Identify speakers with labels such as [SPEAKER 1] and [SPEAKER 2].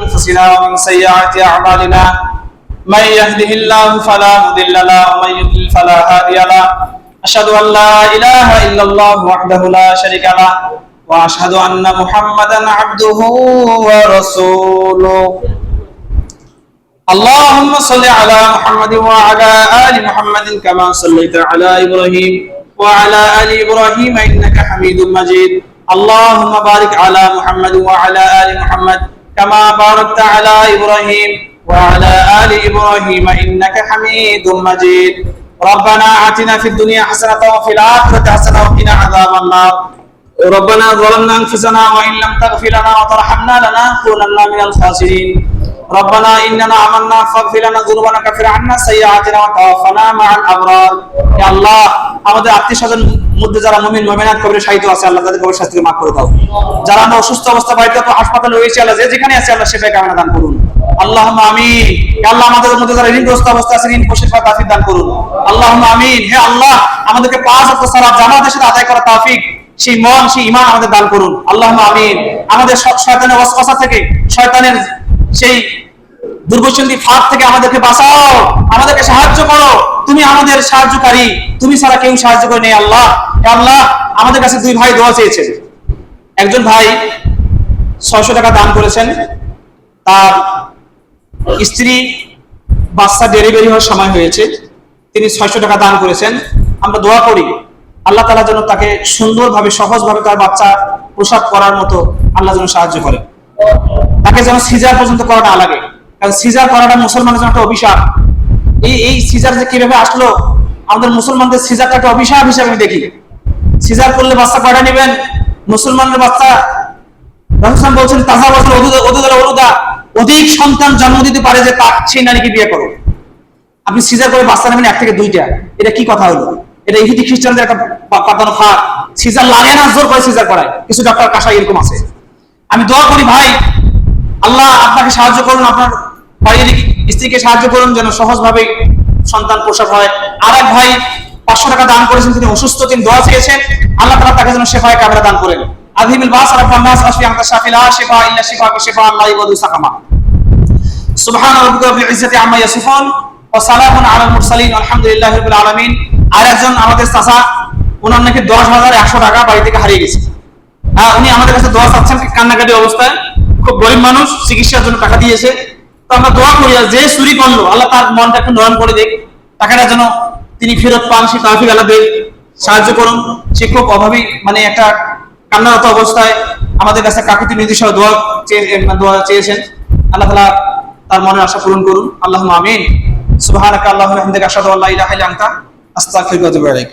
[SPEAKER 1] أنفسنا ومن سيئات أعمالنا من يهده الله فلا مضل له ومن يضلل فلا هادي له أشهد أن لا إله إلا الله وحده لا شريك له وأشهد أن محمدا عبده ورسوله اللهم صل على محمد وعلى آل محمد كما صليت على إبراهيم وعلى آل إبراهيم إنك حميد مجيد اللهم بارك على محمد وعلى آل محمد كما باركت على إبراهيم وعلى آل إبراهيم إنك حميد مجيد ربنا آتنا في الدنيا حسنة وفي الآخرة حسنة وقنا عذاب النار ربنا ظلمنا أنفسنا وإن لم تغفر لنا وترحمنا لنكونن من الخاسرين ربنا إننا آمنا فاغفر لنا ذنوبنا كفر عنا سيئاتنا وتوفنا مع الأبرار يا الله আমাদের আত্মীয়স্বজন মধ্যে যারা মুমিন মুমিনাত কবরে শাহিদ আছে আল্লাহ তাদের কবর শাস্তিকে মাফ করে দাও যারা আমরা অসুস্থ অবস্থা বাড়িতে তো হাসপাতালে রয়েছে আল্লাহ যেখানে আছে আল্লাহ শিফা কামনা দান করুন আল্লাহুম্মা আমিন হে আল্লাহ আমাদের মধ্যে যারা ঋণগ্রস্ত অবস্থা আছে ঋণ পরিশোধ করার তৌফিক দান করুন আল্লাহুম্মা আমিন হে আল্লাহ আমাদেরকে পাঁচ ওয়াক্ত সালাত জামাতের সাথে আদায় করার তৌফিক সেই মন সেই ঈমান আমাদের দান করুন আল্লাহুম্মা আমিন আমাদের শয়তানের ওয়াসওয়াসা থেকে শয়তানের সেই দুর্গসন্ধি ফাঁদ থেকে আমাদেরকে বাঁচাও আমাদেরকে সাহায্য করো তুমি আমাদের সাহায্যকারী তুমি ছাড়া কেউ সাহায্য করে নেই আল্লাহ হে আল্লাহ আমাদের কাছে দুই ভাই দোয়া চেয়েছেন একজন ভাই 600 টাকা দান করেছেন তার স্ত্রী বাচ্চা ডেলিভারি হওয়ার সময় হয়েছে তিনি 600 টাকা দান করেছেন আমরা দোয়া করি আল্লাহ তাআলা যেন তাকে সুন্দরভাবে সহজভাবে তার বাচ্চা প্রসব করার মতো আল্লাহ যেন সাহায্য করেন তাকে যেন সিজার পর্যন্ত করা না লাগে কারণ সিজার করাটা মুসলমানের জন্য একটা অভিশাপ এই সিজার যে কিভাবে আসলো আমাদের মুসলমানদের সিজারটা একটা অভিশাপ হিসেবে আমি দেখি সিজার করলে বাচ্চা কয়টা নেবেন মুসলমানদের বাচ্চা রাসূল বলছেন তাজাওয়াজুল ওলুদা অধিক সন্তান জন্ম দিতে পারে যে তার সেই নারীকে বিয়ে করো আপনি সিজার করে বাচ্চা নেবেন এক থেকে দুইটা এটা কি কথা হলো এটা ইহুদি খ্রিস্টানদের একটা পাতানো ফাঁক সিজার লাগে না জোর করে সিজার করায় কিছু ডক্টর কাশা এরকম আছে আমি দোয়া করি ভাই আল্লাহ আপনাকে সাহায্য করুন আপনার ভাইয়ের স্ত্রীকে সাহায্য করুন যেন সহজভাবে সন্তান প্রসব হয় আর এক ভাই 500 টাকা দান করেছেন তিনি অসুস্থ তিনি দোয়া চেয়েছেন আল্লাহ তাআলা তাকে যেন শিফায়ে কামিলা দান করেন আযীমুল বাস রাব্বান নাস আশফি আনতা শাফি লা শিফা ইল্লা শিফাকা শিফা লা ইয়াগুদু সাকামা সুবহান রাব্বিকা রাব্বিল ইজ্জাতি আম্মা ইয়াসিফুন ওয়া সালামুন আলাল মুরসালিন আলহামদুলিল্লাহি রাব্বিল আলামিন আর একজন আমাদের চাচা ওনার নাকি 10100 টাকা বাড়ি থেকে হারিয়ে গেছে উনি আমাদের কাছে দোয়া চাচ্ছেন কান্নাকাটি অবস্থায় খুব গরিব মানুষ চিকিৎসার জন্য টাকা দিয়েছে তো আমরা দোয়া করি যে চুরি করলো আল্লাহ তার মনটা একটু নরম করে দেখ টাকাটা যেন তিনি ফেরত পান সেই তৌফিক আল্লাহ দেখ সাহায্য করুন সে খুব অভাবী মানে একটা কান্নারত অবস্থায় আমাদের কাছে কাকুতি নির্দেশ দোয়া চেয়েছেন আল্লাহ তাআলা তার মনের আশা পূরণ করুন আল্লাহুম্মা আমিন সুবহানাকা আল্লাহুম্মা ওয়া বিহামদিকা আশহাদু আল্লা ইলাহা ইল্লা আনতা আস্তাগফিরুকা ওয়া আতুবু ইলাইক